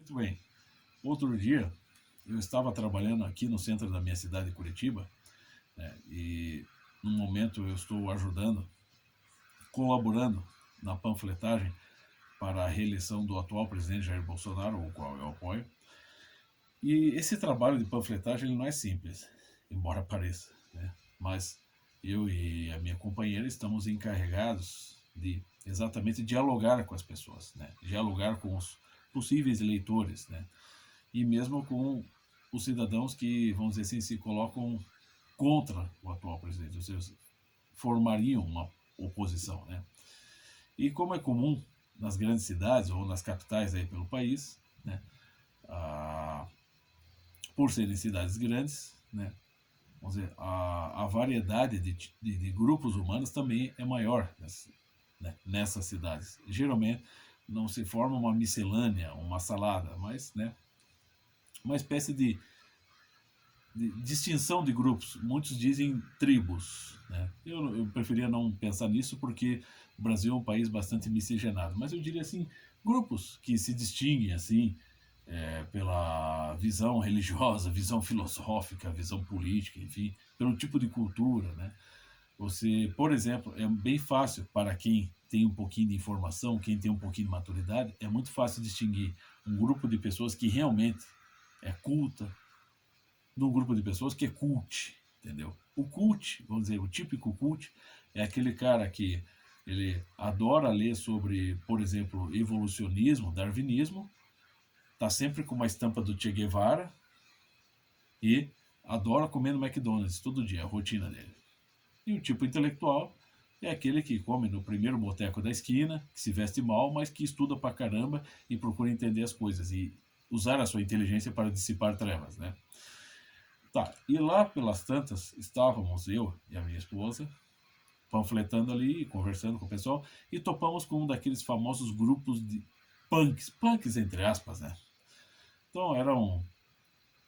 Muito bem. Outro dia, eu estava trabalhando aqui no centro da minha cidade, Curitiba, né, e no momento eu estou ajudando, colaborando na panfletagem para a reeleição do atual presidente Jair Bolsonaro, o qual eu apoio. E esse trabalho de panfletagem ele não é simples, embora pareça, né? Mas eu e a minha companheira estamos encarregados de exatamente dialogar com as pessoas, né? Dialogar com os possíveis eleitores, né? E mesmo com os cidadãos que, vamos dizer assim, se colocam contra o atual presidente, ou seja, formariam uma oposição, né? E como é comum nas grandes cidades ou nas capitais aí pelo país, né? Ah, por serem cidades grandes, né? Vamos dizer, a variedade de grupos humanos também é maior nessas cidades. Geralmente não se forma uma miscelânea, uma salada, mas né, uma espécie de distinção de grupos. Muitos dizem tribos. Né? Eu preferia não pensar nisso porque o Brasil é um país bastante miscigenado. Mas eu diria assim, grupos que se distinguem assim pela visão religiosa, visão filosófica, visão política, enfim, pelo tipo de cultura. Né? Você, por exemplo, é bem fácil para quem tem um pouquinho de informação, quem tem um pouquinho de maturidade, é muito fácil distinguir um grupo de pessoas que realmente é culta, de um grupo de pessoas que é cult, entendeu? O cult, vamos dizer, o típico cult é aquele cara que ele adora ler sobre, por exemplo, evolucionismo, darwinismo, tá sempre com uma estampa do Che Guevara e adora comer no McDonald's todo dia, a rotina dele. E o tipo intelectual é aquele que come no primeiro boteco da esquina, que se veste mal, mas que estuda pra caramba e procura entender as coisas e usar a sua inteligência para dissipar trevas, né? Tá, e lá pelas tantas estávamos eu e a minha esposa panfletando ali, conversando com o pessoal e topamos com um daqueles famosos grupos de punks entre aspas, né? Então eram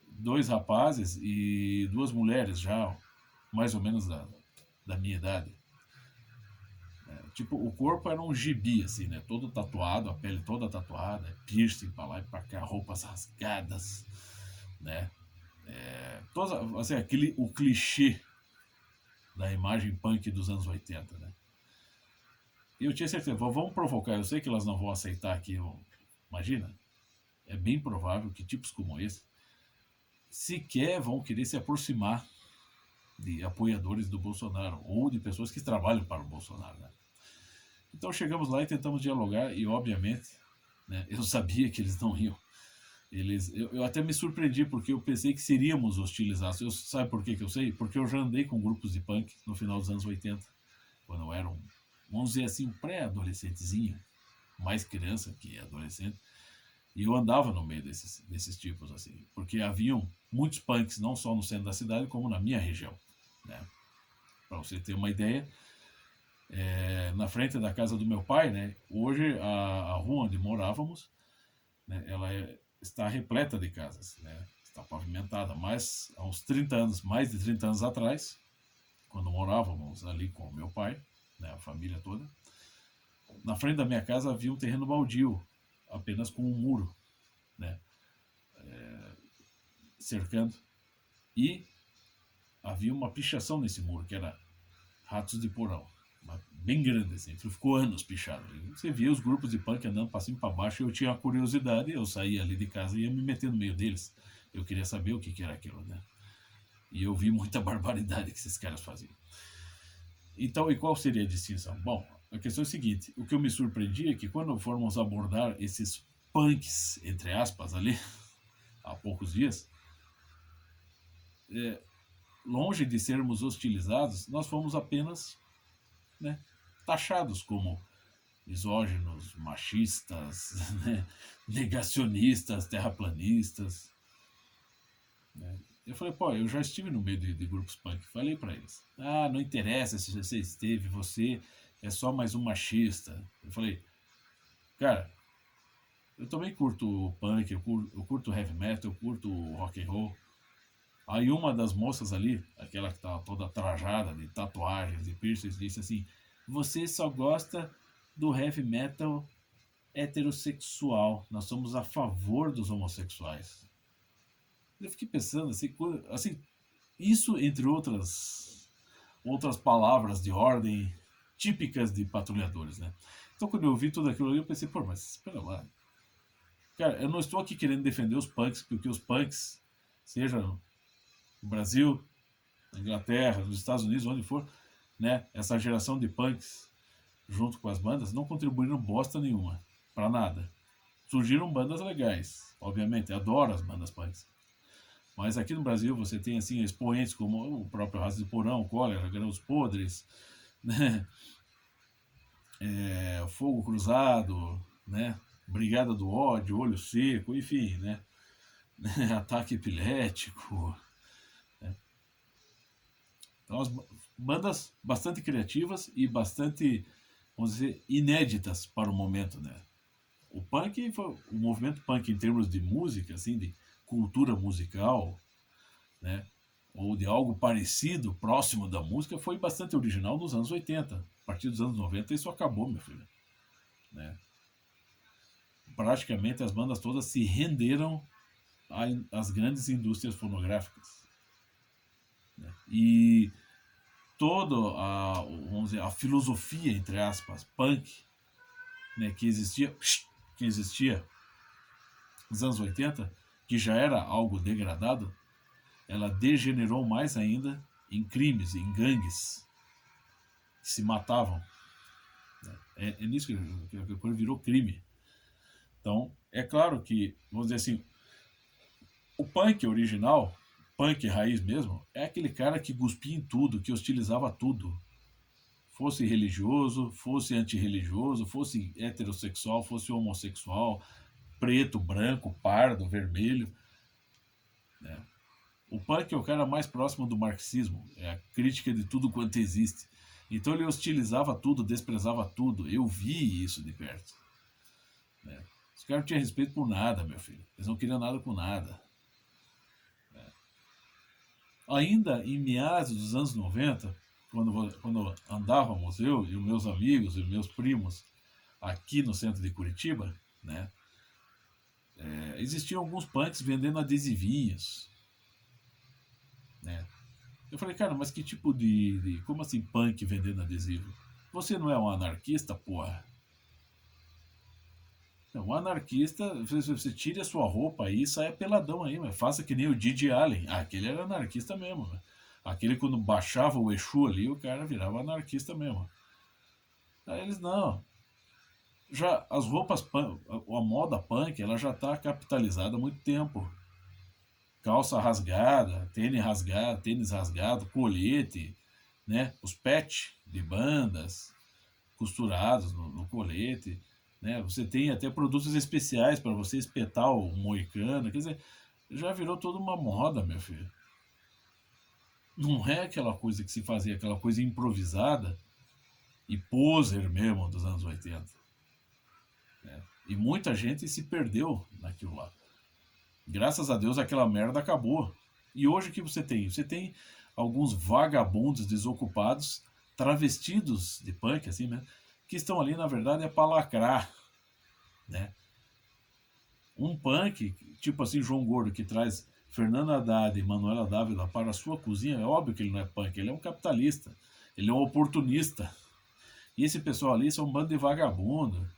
dois rapazes e duas mulheres já, mais ou menos da minha idade. Tipo, o corpo era um gibi, assim, né? Todo tatuado, a pele toda tatuada, piercing pra lá e pra cá, roupas rasgadas, né? Toda, assim, o clichê da imagem punk dos anos 80, né? E eu tinha certeza, vamos provocar, eu sei que elas não vão aceitar aqui, imagina, é bem provável que tipos como esse sequer vão querer se aproximar de apoiadores do Bolsonaro ou de pessoas que trabalham para o Bolsonaro, né? Então chegamos lá e tentamos dialogar e, obviamente, né, eu sabia que eles não iam. Eu até me surpreendi porque eu pensei que seríamos hostilizados. Sabe por que eu sei? Porque eu já andei com grupos de punk no final dos anos 80, quando eu era vamos dizer assim, um pré-adolescentezinho, mais criança que adolescente. E eu andava no meio desses tipos, assim, porque haviam muitos punks, não só no centro da cidade, como na minha região. Né? Para você ter uma ideia, na frente da casa do meu pai, né, hoje a rua onde morávamos, né, ela está repleta de casas, né, está pavimentada, mas há uns 30 anos, mais de 30 anos atrás, quando morávamos ali com o meu pai, né, a família toda, na frente da minha casa havia um terreno baldio, apenas com um muro, né, cercando, e havia uma pichação nesse muro, que era ratos de porão, bem grande assim, ficou anos pichado. Você via os grupos de punk andando para cima e para baixo, e eu tinha a curiosidade, eu saía ali de casa e ia me meter no meio deles. Eu queria saber o que era aquilo, né? E eu vi muita barbaridade que esses caras faziam. Então, e qual seria a distinção? Bom, a questão é a seguinte, o que eu me surpreendi é que quando formos abordar esses punks, entre aspas, ali, há poucos dias, longe de sermos hostilizados, nós fomos apenas, né, taxados como misóginos, machistas, né, negacionistas, terraplanistas. Né. Eu falei, pô, eu já estive no meio de grupos punk, falei para eles, não interessa se você esteve, você é só mais um machista. Eu falei, cara, eu também curto punk, eu curto heavy metal, eu curto rock and roll. Aí uma das moças ali, aquela que estava toda trajada de tatuagens e piercings, disse assim, você só gosta do heavy metal heterossexual, nós somos a favor dos homossexuais. Eu fiquei pensando assim, isso entre outras palavras de ordem típicas de patrulhadores, né? Então quando eu vi tudo aquilo ali, eu pensei, pô, mas espera lá. Cara, eu não estou aqui querendo defender os punks, porque os punks, seja no Brasil, na Inglaterra, nos Estados Unidos, onde for, né, essa geração de punks junto com as bandas não contribuíram bosta nenhuma, pra nada. Surgiram bandas legais, obviamente, adoro as bandas punks. Mas aqui no Brasil você tem assim expoentes como o próprio Raça de Porão, Cólera, Grãos Podres, né? Fogo Cruzado, né? Brigada do Ódio, Olho Seco, enfim, né? Ataque Epilético. Né? Então, as bandas bastante criativas e bastante, vamos dizer, inéditas para o momento, né? O punk, o movimento punk em termos de música, assim, de cultura musical, né? Ou de algo parecido, próximo da música, foi bastante original nos anos 80. A partir dos anos 90 isso acabou, meu filho. Né? Praticamente as bandas todas se renderam às grandes indústrias fonográficas. Né? E toda vamos dizer, a filosofia, entre aspas, punk, né, que existia nos anos 80, que já era algo degradado, ela degenerou mais ainda em crimes, em gangues que se matavam. É nisso que a coisa virou crime. Então, é claro que, vamos dizer assim, o punk original, punk raiz mesmo, é aquele cara que cuspia em tudo, que hostilizava tudo. Fosse religioso, fosse antirreligioso, fosse heterossexual, fosse homossexual, preto, branco, pardo, vermelho. Né? O punk é o cara mais próximo do marxismo, é a crítica de tudo quanto existe. Então ele hostilizava tudo, desprezava tudo. Eu vi isso de perto. Né? Os caras não tinham respeito por nada, meu filho. Eles não queriam nada com nada. Né? Ainda em meados dos anos 90, quando andávamos eu e os meus amigos e meus primos aqui no centro de Curitiba, né, existiam alguns punks vendendo adesivinhos. Né? Eu falei, cara, mas que tipo como assim punk vendendo adesivo? Você não é um anarquista, porra? Um anarquista, você tire a sua roupa aí e saia peladão aí, mas faça que nem o Didi Allen. Ah, aquele era anarquista mesmo. Né? Aquele quando baixava o Exu ali, o cara virava anarquista mesmo. Aí eles, não. Já as roupas punk, a moda punk, ela já está capitalizada há muito tempo. Calça rasgada, tênis rasgado, colete, né? Os patch de bandas costurados no colete, né? Você tem até produtos especiais para você espetar o moicano, quer dizer, já virou toda uma moda, meu filho. Não é aquela coisa que se fazia, aquela coisa improvisada e poser mesmo dos anos 80. Né? E muita gente se perdeu naquilo lá. Graças a Deus aquela merda acabou. E hoje o que você tem? Você tem alguns vagabundos desocupados, travestidos de punk, assim, né? Que estão ali, na verdade, é para lacrar. Né? Um punk, tipo assim, João Gordo, que traz Fernando Haddad e Manuela Dávila para a sua cozinha, é óbvio que ele não é punk, ele é um capitalista, ele é um oportunista. E esse pessoal ali são um bando de vagabundo,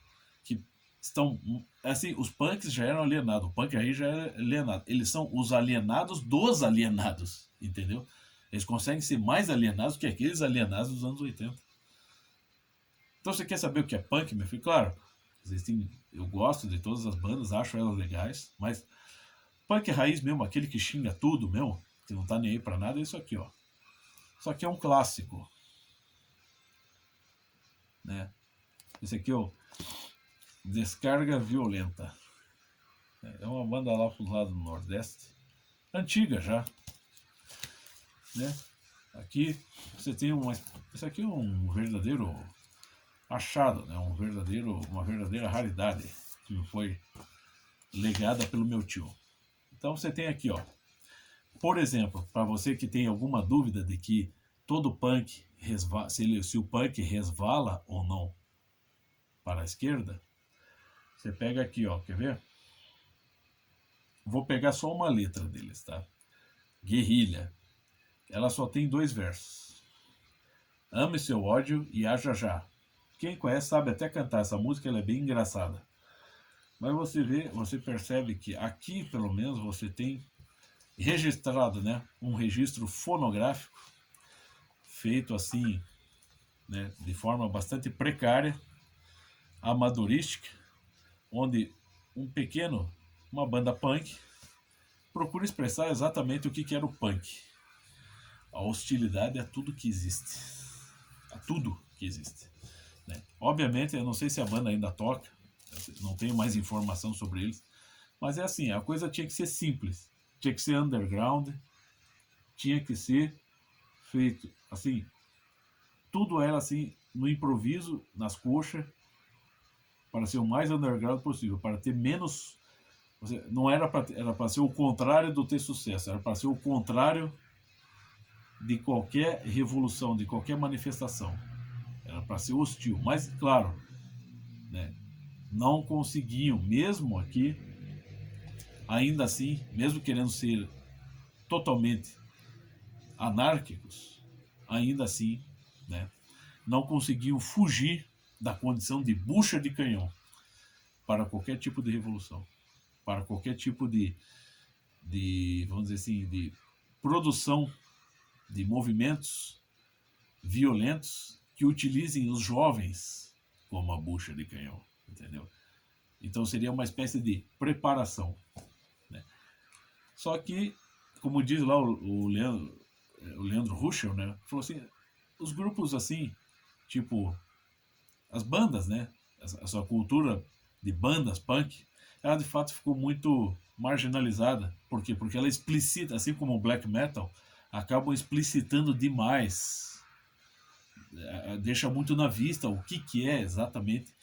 que estão, assim, os punks já eram alienados, o punk aí já era alienado, eles são os alienados dos alienados, entendeu? Eles conseguem ser mais alienados que aqueles alienados dos anos 80. Então você quer saber o que é punk, meu filho? Claro, eu gosto de todas as bandas, acho elas legais, mas punk raiz mesmo, aquele que xinga tudo mesmo, que não tá nem aí pra nada, é isso aqui, ó. Isso aqui é um clássico. Né? Esse aqui é o Descarga Violenta. É uma banda lá pro lado do Nordeste, antiga já. Né? Aqui você tem esse aqui é um verdadeiro achado, né? Uma verdadeira raridade que me foi legada pelo meu tio. Então você tem aqui, ó. Por exemplo, para você que tem alguma dúvida de que todo punk se o punk resvala ou não para a esquerda, Você pega aqui, ó, quer ver? Vou pegar só uma letra deles, tá? Guerrilha. Ela só tem 2 versos. Ame seu ódio e haja já. Quem conhece sabe até cantar essa música, ela é bem engraçada. Mas você vê, você percebe que aqui, pelo menos, você tem registrado, né, um registro fonográfico feito assim, né, de forma bastante precária, amadorística, onde uma banda punk procura expressar exatamente o que era o punk. A hostilidade a tudo que existe. A tudo que existe. Né? Obviamente, eu não sei se a banda ainda toca, não tenho mais informação sobre eles, mas é assim, a coisa tinha que ser simples, tinha que ser underground, tinha que ser feito assim, tudo era assim, no improviso, nas coxas, para ser o mais underground possível, para ter menos. Não era para ser o contrário do ter sucesso, era para ser o contrário de qualquer revolução, de qualquer manifestação. Era para ser hostil. Mas, claro, né, não conseguiam, mesmo aqui, ainda assim, mesmo querendo ser totalmente anárquicos, ainda assim, né, não conseguiam fugir da condição de bucha de canhão para qualquer tipo de revolução, para qualquer tipo vamos dizer assim, de produção de movimentos violentos que utilizem os jovens como a bucha de canhão, entendeu? Então seria uma espécie de preparação, né? Só que, como diz lá o Leandro Ruschel, né, falou assim, os grupos assim, tipo as bandas, né, essa cultura de bandas punk, ela de fato ficou muito marginalizada. Por quê? Porque ela explicita, assim como o black metal, acabam explicitando demais, deixa muito na vista o que é exatamente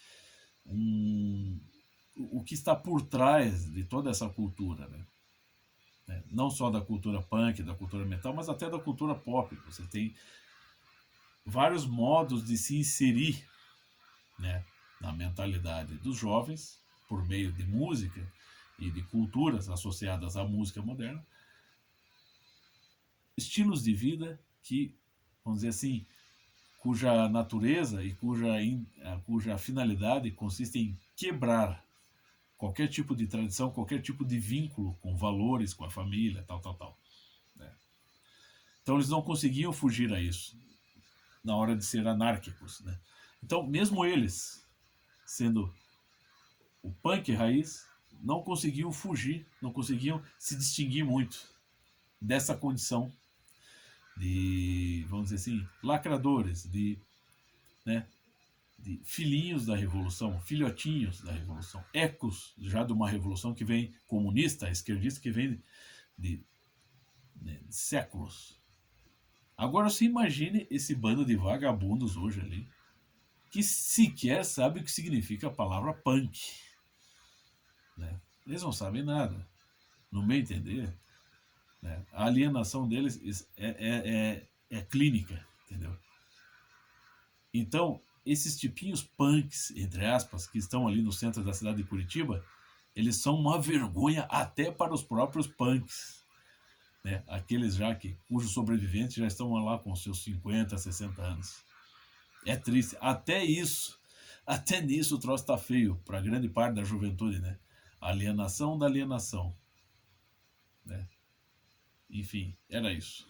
o que está por trás de toda essa cultura, né? Não só da cultura punk, da cultura metal, mas até da cultura pop. Você tem vários modos de se inserir, né, na mentalidade dos jovens por meio de música e de culturas associadas à música moderna, estilos de vida que, vamos dizer assim, cuja natureza e cuja finalidade consiste em quebrar qualquer tipo de tradição, qualquer tipo de vínculo com valores, com a família, tal, né? Então eles não conseguiam fugir a isso na hora de ser anárquicos, né? Então, mesmo eles, sendo o punk raiz, não conseguiam fugir, não conseguiam se distinguir muito dessa condição de, vamos dizer assim, lacradores, né, de filhinhos da revolução, filhotinhos da revolução, ecos já de uma revolução que vem comunista, esquerdista, que vem de séculos. Agora você imagine esse bando de vagabundos hoje ali, que sequer sabe o que significa a palavra punk, né? Eles não sabem nada. No meu entender, né, a alienação deles é clínica, entendeu? Então, esses tipinhos punks, entre aspas, que estão ali no centro da cidade de Curitiba, eles são uma vergonha até para os próprios punks, né? Aqueles cujos sobreviventes já estão lá com seus 50, 60 anos. É triste. Até nisso o troço tá feio para grande parte da juventude, né? Alienação da alienação, né? Enfim, era isso.